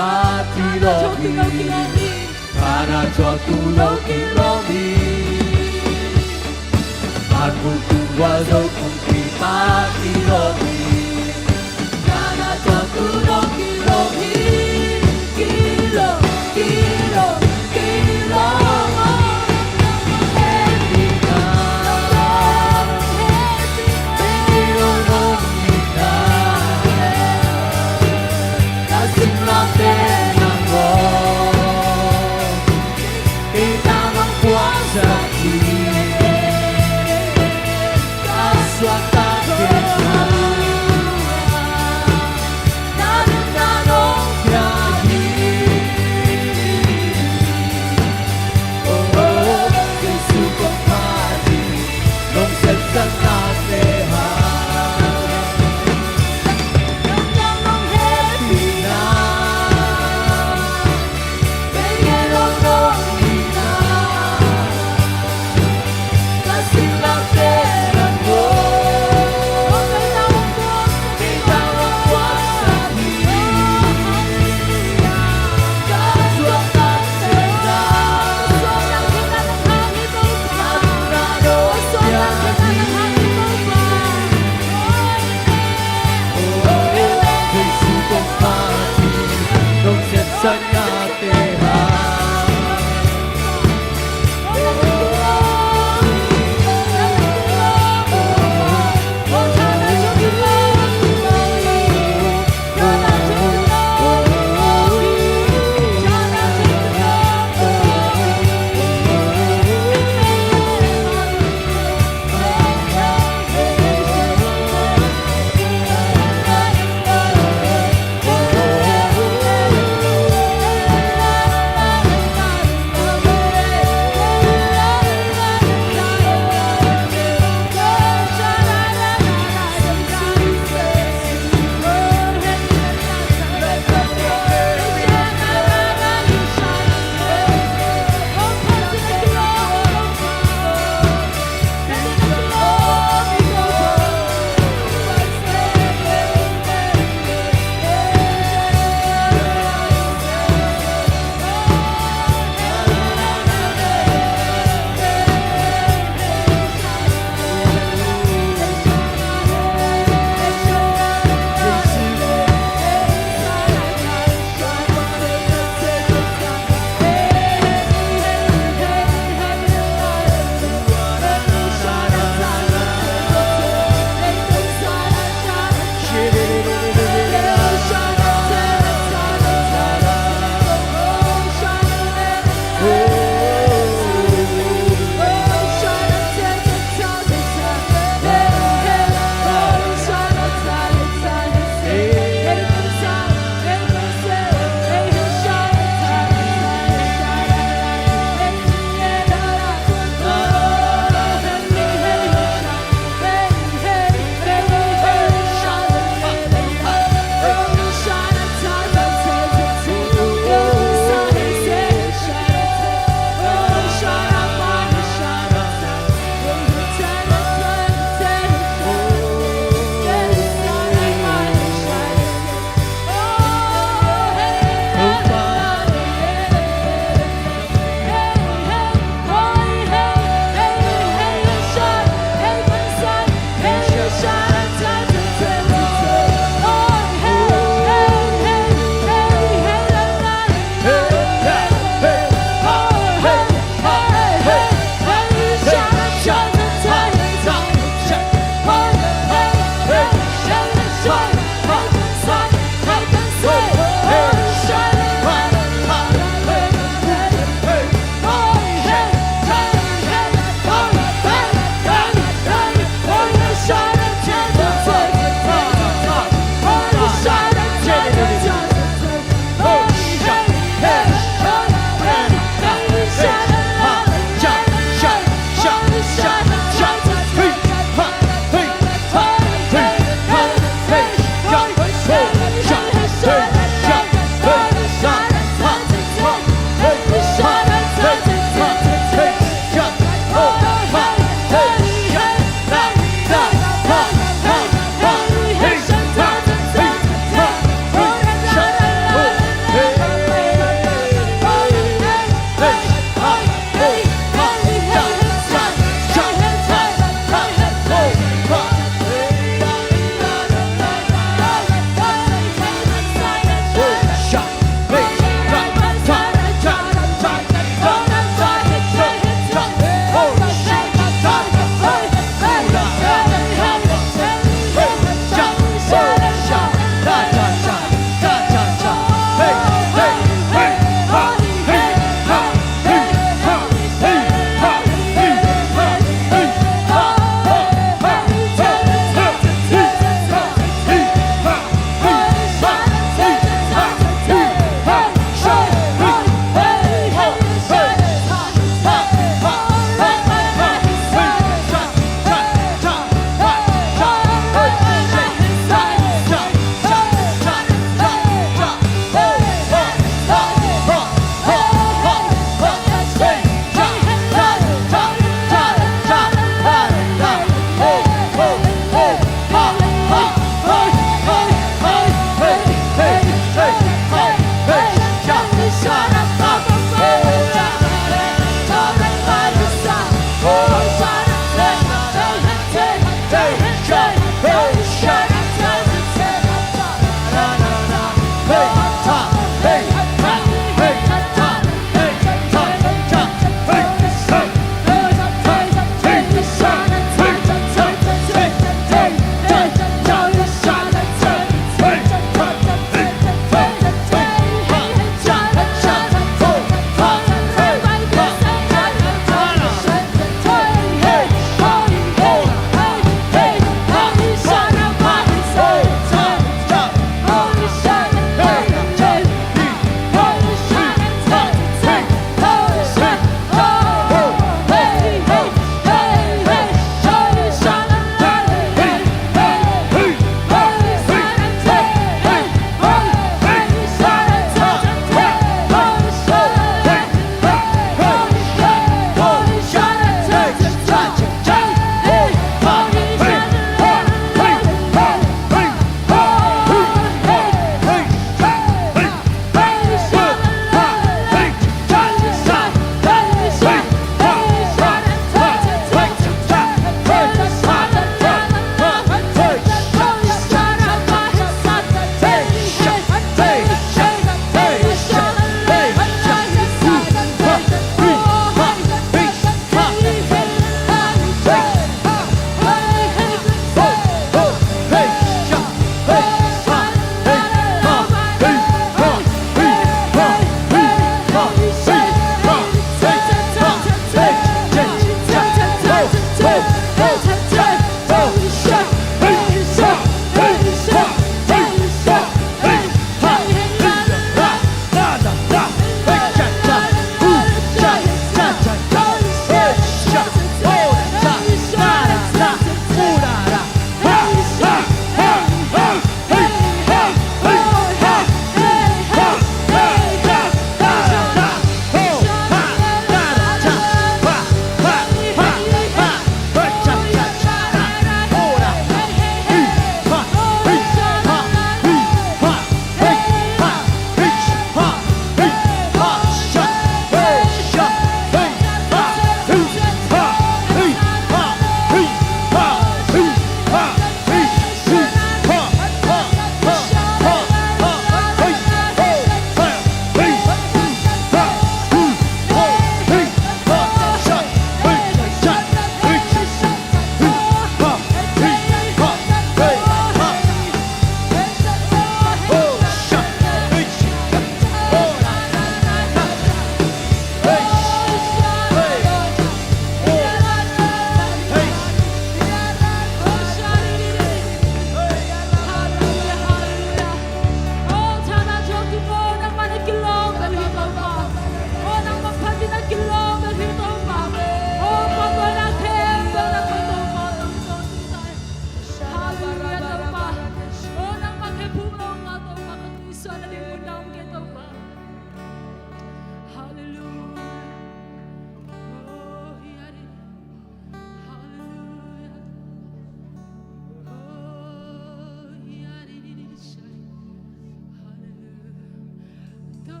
mati romi, karena suatu romi, aku kuasa kunci mati romi, karena suatu romi, kilo, kilo, kilo.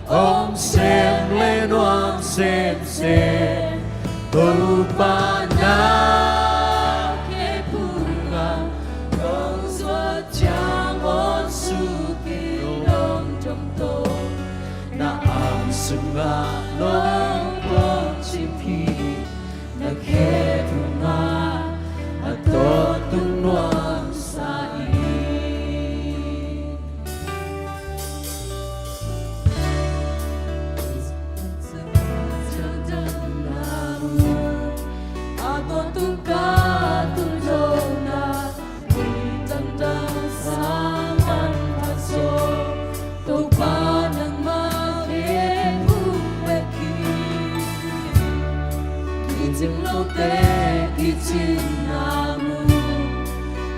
Ông xem lên oan xem Rupanya kepunga Con ruột chàng on suki nong trong tô Na ang sunga nong con chim phi Na kepunga Ato tung noam sa Namu,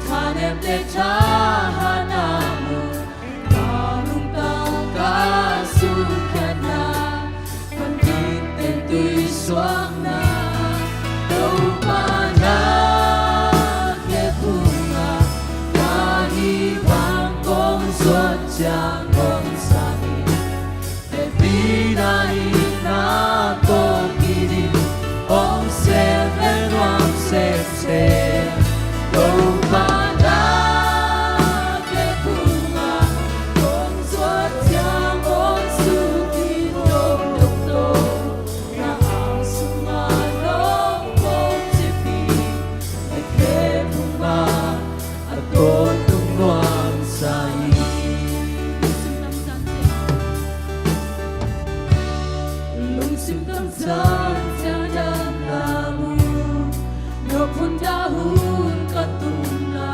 tanem te tahanamu, kalung tau kasukana, pandite tui suana, Rupanya kepunga, kahibang kong suot chang kong sani, te binai na kong kirim, Ông xem lên oan xem Rupanya kepunga Con ruột chàng on suki nong trong tô Na ang sunga nong con chim phi Na kepunga Aton tung noam sa Lung sim tam san pun dahun katuna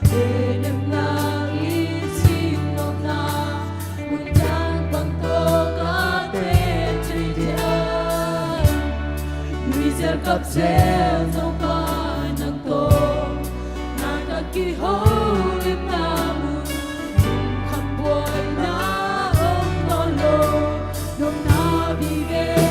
denem na isim na mundan bangto ka tetriya Luiser kapsel no kanang to nakakiholim namun kamboy na ang tolo nung nabigay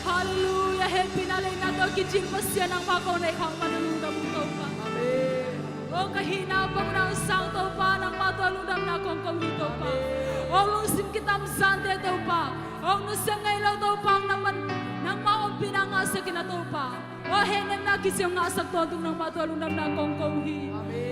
Hallelujah, happy na lang na to kijing pasya ng pakaw na ikang manunong damong nang sang tau pa nang matulong dam na kong kawi tau pa. Ong lung sim kitam sante tau pa. Ong nu sangay lau tau pa nang maong pinanga sa kinatau pa. O henem na kisyong nga sa todong nang matulong dam na kong kawi.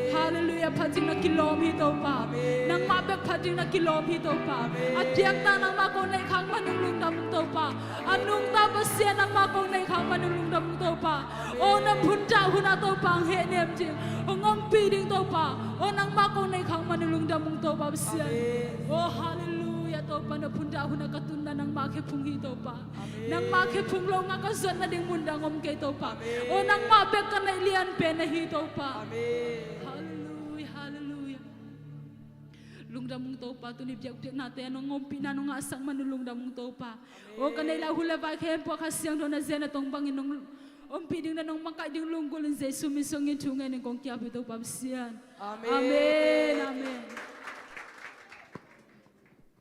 Hallelujah, pating na kilom hito pa. Nang mabek pating na kilom hito pa. At diyak na nang makonay kang manulong dam to pa. Anong tapos siya nang makonay kang manulong dam to pa. O nang punta huna to pa ang henem jing. O ngong piding to pa. O nang makonay kang manulong dam to pa siya. O hallelujah to pa na punta huna katunda nang makipung hito pa. Nang makipung lo nga kasot na ding mundang om kay to pa. O nang mabek ka na ilian pe na hito pa. Lungdam mong tau pa tunib jak jak natin anong ngompi na nung asang manulungdam mong tau pa. O kanila hula ba kempo kasyang do na zena tong bangin nung ompi ding na nung mangkay ding lunggol nzay sumisong itungay ng kong kiyapi tau pa bsiyan. Amen. Amen.